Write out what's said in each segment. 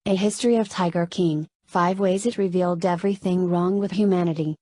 A History of Tiger King, 5 Ways It Revealed Everything Wrong with Humanity.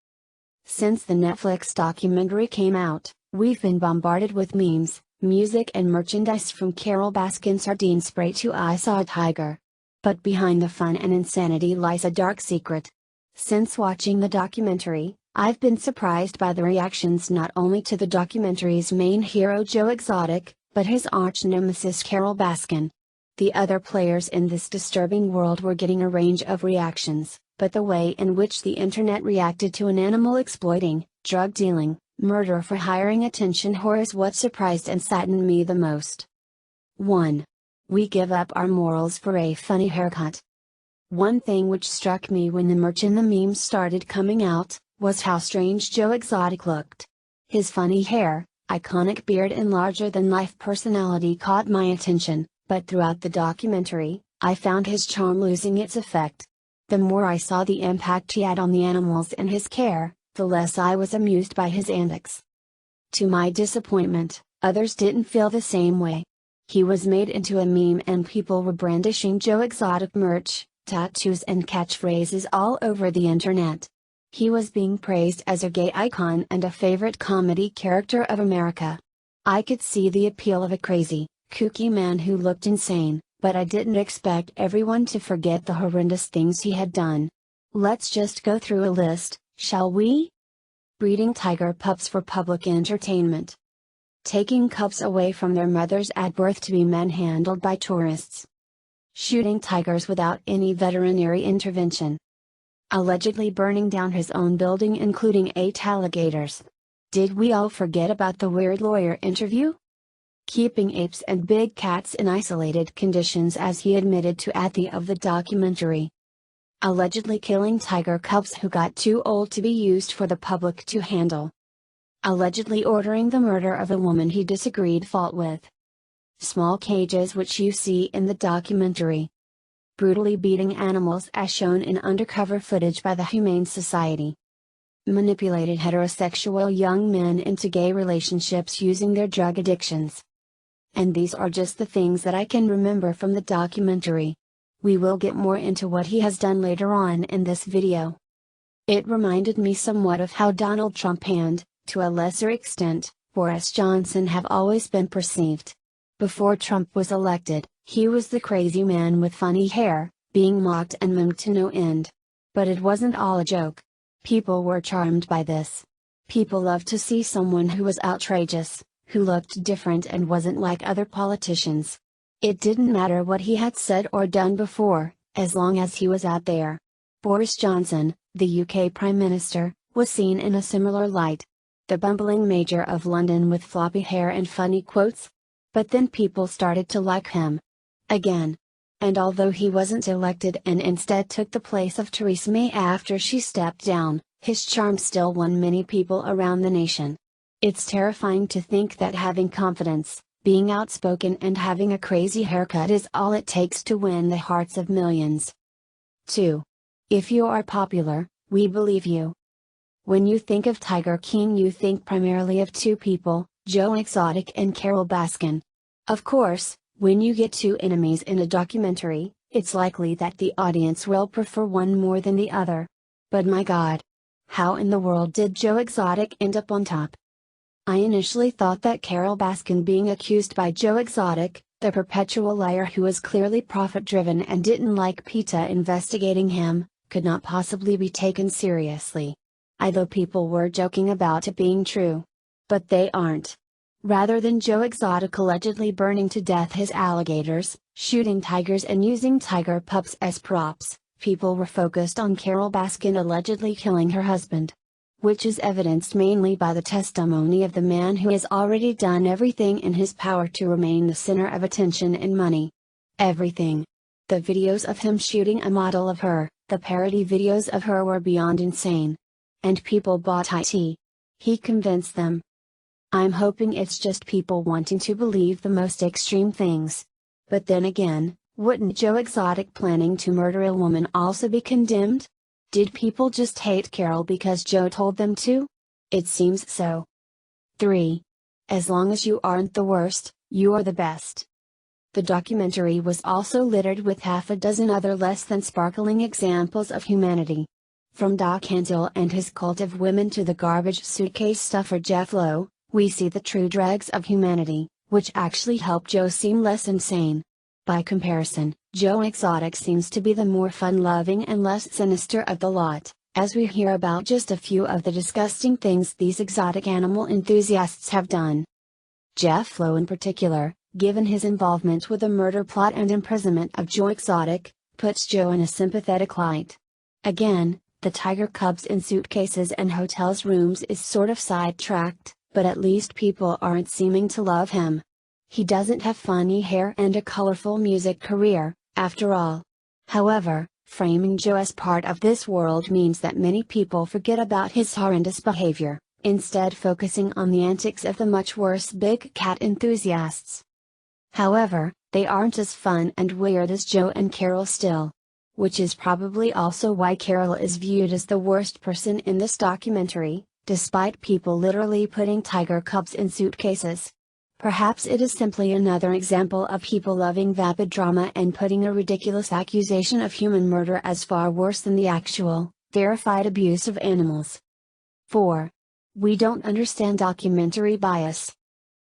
Since the Netflix documentary came out, we've been bombarded with memes, music and merchandise from Carole Baskin sardine spray to I Saw a Tiger. But behind the fun and insanity lies a dark secret. Since watching the documentary, I've been surprised by the reactions not only to the documentary's main hero Joe Exotic, but his arch-nemesis Carole Baskin. The other players in this disturbing world were getting a range of reactions, but the way in which the internet reacted to an animal exploiting, drug dealing, murder for hiring attention whore is what surprised and saddened me the most. 1. We give up our morals for a funny haircut. One thing which struck me when the merch and the memes started coming out, was how strange Joe Exotic looked. His funny hair, iconic beard and larger-than-life personality caught my attention, but throughout the documentary, I found his charm losing its effect. The more I saw the impact he had on the animals and his care, the less I was amused by his antics. To my disappointment, others didn't feel the same way. He was made into a meme and people were brandishing Joe Exotic merch, tattoos and catchphrases all over the internet. He was being praised as a gay icon and a favorite comedy character of America. I could see the appeal of a crazy, kooky man who looked insane, but I didn't expect everyone to forget the horrendous things he had done. Let's just go through a list, shall we? Breeding tiger pups for public entertainment. Taking cubs away from their mothers at birth to be manhandled by tourists. Shooting tigers without any veterinary intervention. Allegedly burning down his own building including 8 alligators. Did we all forget about the weird lawyer interview? Keeping apes and big cats in isolated conditions as he admitted to at the end of the documentary. Allegedly killing tiger cubs who got too old to be used for the public to handle. Allegedly ordering the murder of a woman he disagreed fought with. Small cages which you see in the documentary. Brutally beating animals as shown in undercover footage by the Humane Society. Manipulated heterosexual young men into gay relationships using their drug addictions. And these are just the things that I can remember from the documentary. We will get more into what he has done later on in this video. It reminded me somewhat of how Donald Trump and, to a lesser extent, Boris Johnson have always been perceived. Before Trump was elected, he was the crazy man with funny hair, being mocked and memed to no end. But it wasn't all a joke. People were charmed by this. People loved to see someone who was outrageous, who looked different and wasn't like other politicians. It didn't matter what he had said or done before, as long as he was out there. Boris Johnson, the UK Prime Minister, was seen in a similar light. The bumbling mayor of London with floppy hair and funny quotes. But then people started to like him. Again. And although he wasn't elected and instead took the place of Theresa May after she stepped down, his charm still won many people around the nation. It's terrifying to think that having confidence, being outspoken and having a crazy haircut is all it takes to win the hearts of millions. 2. If you are popular, we believe you. When you think of Tiger King you think primarily of 2 people, Joe Exotic and Carole Baskin. Of course, when you get 2 enemies in a documentary, it's likely that the audience will prefer one more than the other. But my God! How in the world did Joe Exotic end up on top? I initially thought that Carole Baskin being accused by Joe Exotic, the perpetual liar who was clearly profit-driven and didn't like PETA investigating him, could not possibly be taken seriously. Although people were joking about it being true. But they aren't. Rather than Joe Exotic allegedly burning to death his alligators, shooting tigers and using tiger pups as props, people were focused on Carole Baskin allegedly killing her husband. Which is evidenced mainly by the testimony of the man who has already done everything in his power to remain the center of attention and money. Everything. The videos of him shooting a model of her, the parody videos of her were beyond insane. And people bought it. He convinced them. I'm hoping it's just people wanting to believe the most extreme things. But then again, wouldn't Joe Exotic planning to murder a woman also be condemned? Did people just hate Carole because Joe told them to? It seems so. 3. As long as you aren't the worst, you are the best. The documentary was also littered with half a dozen other less than sparkling examples of humanity. From Doc Antle and his cult of women to the garbage suitcase stuffer Jeff Lowe, we see the true dregs of humanity, which actually help Joe seem less insane. By comparison, Joe Exotic seems to be the more fun-loving and less sinister of the lot, as we hear about just a few of the disgusting things these exotic animal enthusiasts have done. Jeff Lowe in particular, given his involvement with the murder plot and imprisonment of Joe Exotic, puts Joe in a sympathetic light. Again, the tiger cubs in suitcases and hotels rooms is sort of sidetracked, but at least people aren't seeming to love him. He doesn't have funny hair and a colorful music career, after all. However, framing Joe as part of this world means that many people forget about his horrendous behavior, instead focusing on the antics of the much worse big cat enthusiasts. However, they aren't as fun and weird as Joe and Carole still. Which is probably also why Carole is viewed as the worst person in this documentary, despite people literally putting tiger cubs in suitcases. Perhaps it is simply another example of people loving vapid drama and putting a ridiculous accusation of human murder as far worse than the actual, verified abuse of animals. 4. We don't understand documentary bias.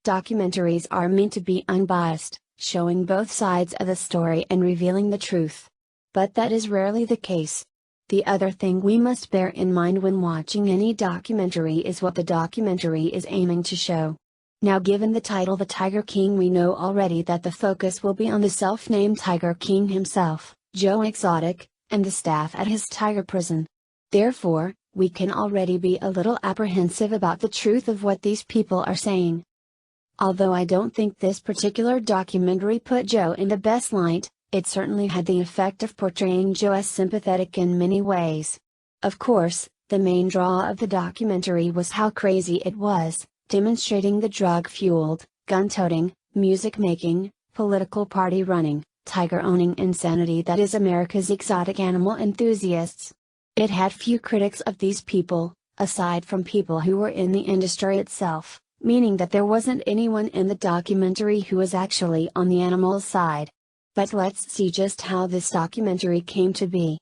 Documentaries are meant to be unbiased, showing both sides of the story and revealing the truth. But that is rarely the case. The other thing we must bear in mind when watching any documentary is what the documentary is aiming to show. Now, given the title The Tiger King, we know already that the focus will be on the self-named Tiger King himself, Joe Exotic, and the staff at his tiger prison. Therefore, we can already be a little apprehensive about the truth of what these people are saying. Although I don't think this particular documentary put Joe in the best light, it certainly had the effect of portraying Joe as sympathetic in many ways. Of course, the main draw of the documentary was how crazy it was, demonstrating the drug-fueled, gun-toting, music-making, political party-running, tiger-owning insanity that is America's exotic animal enthusiasts. It had few critics of these people, aside from people who were in the industry itself, meaning that there wasn't anyone in the documentary who was actually on the animal's side. But let's see just how this documentary came to be.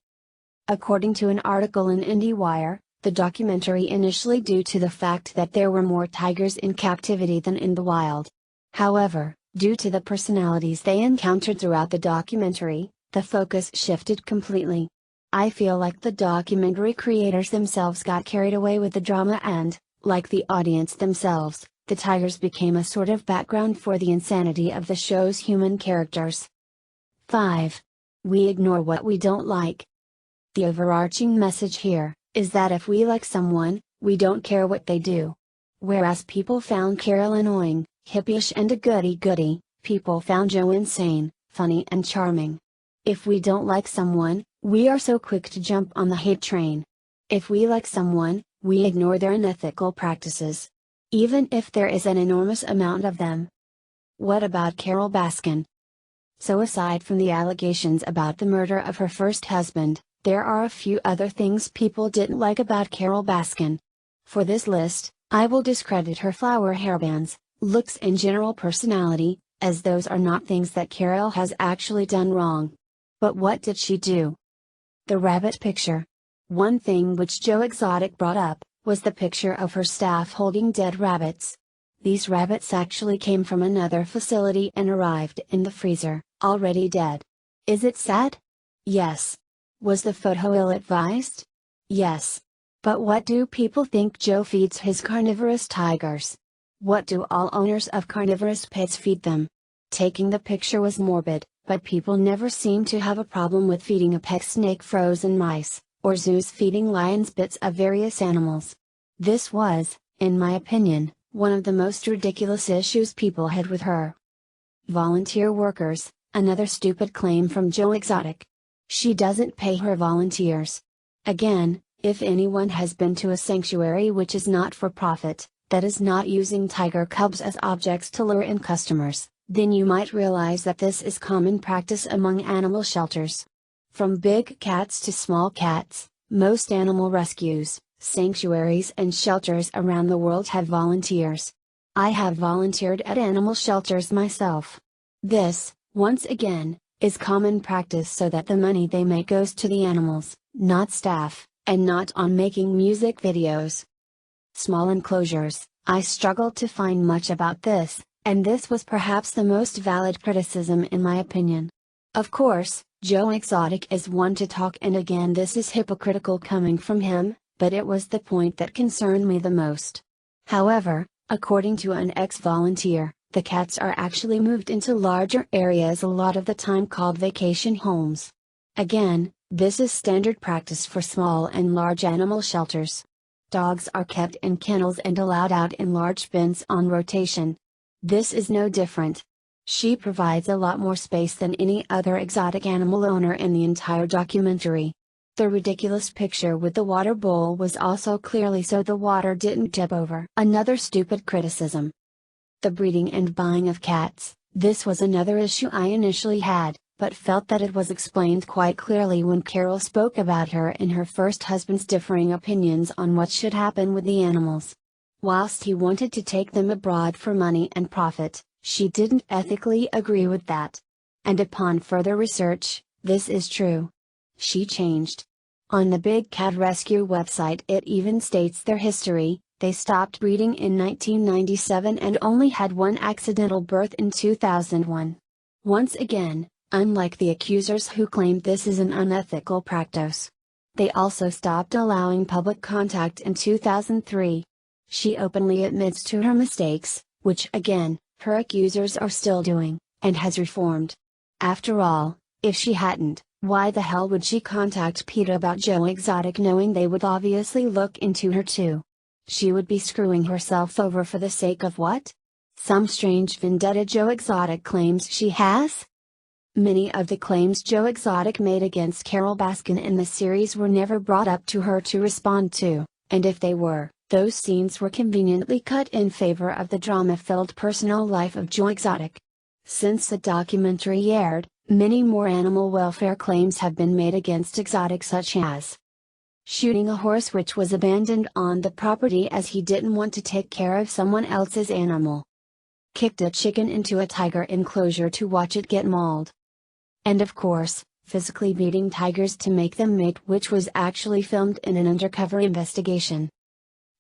According to an article in IndieWire, the documentary initially due to the fact that there were more tigers in captivity than in the wild. However, due to the personalities they encountered throughout the documentary, the focus shifted completely. I feel like the documentary creators themselves got carried away with the drama and, like the audience themselves, the tigers became a sort of background for the insanity of the show's human characters. 5. We ignore what we don't like. The overarching message here is that if we like someone, we don't care what they do. Whereas people found Carole annoying, hippie-ish and a goody-goody, people found Joe insane, funny and charming. If we don't like someone, we are so quick to jump on the hate train. If we like someone, we ignore their unethical practices. Even if there is an enormous amount of them. What about Carole Baskin? So aside from the allegations about the murder of her first husband, there are a few other things people didn't like about Carole Baskin. For this list, I will discredit her flower hairbands, looks and general personality, as those are not things that Carole has actually done wrong. But what did she do? The rabbit picture. One thing which Joe Exotic brought up, was the picture of her staff holding dead rabbits. These rabbits actually came from another facility and arrived in the freezer, already dead. Is it sad? Yes. Was the photo ill-advised? Yes. But what do people think Joe feeds his carnivorous tigers? What do all owners of carnivorous pets feed them? Taking the picture was morbid, but people never seem to have a problem with feeding a pet snake frozen mice, or zoos feeding lions bits of various animals. This was, in my opinion, one of the most ridiculous issues people had with her. Volunteer workers, another stupid claim from Joe Exotic. She doesn't pay her volunteers. Again, if anyone has been to a sanctuary which is not for profit, that is not using tiger cubs as objects to lure in customers, then you might realize that this is common practice among animal shelters. From big cats to small cats, most animal rescues, sanctuaries and shelters around the world have volunteers. I have volunteered at animal shelters myself. This, once again, is common practice so that the money they make goes to the animals, not staff, and not on making music videos. Small enclosures. I struggled to find much about this, and this was perhaps the most valid criticism in my opinion. Of course, Joe Exotic is one to talk, and again this is hypocritical coming from him, but it was the point that concerned me the most. However, according to an ex-volunteer, the cats are actually moved into larger areas a lot of the time called vacation homes. Again, this is standard practice for small and large animal shelters. Dogs are kept in kennels and allowed out in large bins on rotation. This is no different. She provides a lot more space than any other exotic animal owner in the entire documentary. The ridiculous picture with the water bowl was also clearly so the water didn't tip over. Another stupid criticism. The breeding and buying of cats. This was another issue I initially had, but felt that it was explained quite clearly when Carole spoke about her and her first husband's differing opinions on what should happen with the animals. Whilst he wanted to take them abroad for money and profit, she didn't ethically agree with that. And upon further research, this is true. She changed. On the Big Cat Rescue website it even states their history. They stopped breeding in 1997 and only had one accidental birth in 2001. Once again, unlike the accusers who claimed this is an unethical practice. They also stopped allowing public contact in 2003. She openly admits to her mistakes, which again, her accusers are still doing, and has reformed. After all, if she hadn't, why the hell would she contact PETA about Joe Exotic knowing they would obviously look into her too? She would be screwing herself over for the sake of what? Some strange vendetta Joe Exotic claims she has? Many of the claims Joe Exotic made against Carole Baskin in the series were never brought up to her to respond to, and if they were, those scenes were conveniently cut in favor of the drama-filled personal life of Joe Exotic. Since the documentary aired, many more animal welfare claims have been made against Exotic, such as shooting a horse which was abandoned on the property as he didn't want to take care of someone else's animal, kicked a chicken into a tiger enclosure to watch it get mauled, and of course, physically beating tigers to make them mate, which was actually filmed in an undercover investigation.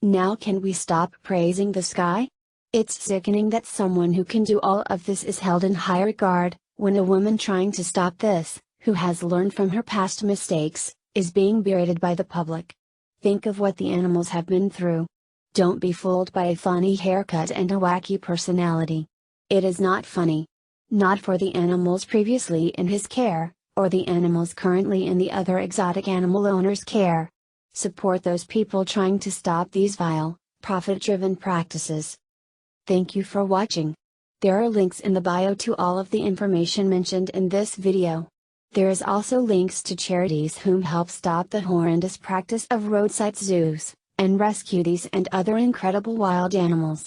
Now can we stop praising the sky? It's sickening that someone who can do all of this is held in high regard, when a woman trying to stop this, who has learned from her past mistakes, is being berated by the public. Think of what the animals have been through. Don't be fooled by a funny haircut and a wacky personality. It is not funny. Not for the animals previously in his care, or the animals currently in the other exotic animal owners' care. Support those people trying to stop these vile, profit-driven practices. Thank you for watching. There are links in the bio to all of the information mentioned in this video. There is also links to charities whom help stop the horrendous practice of roadside zoos, and rescue these and other incredible wild animals.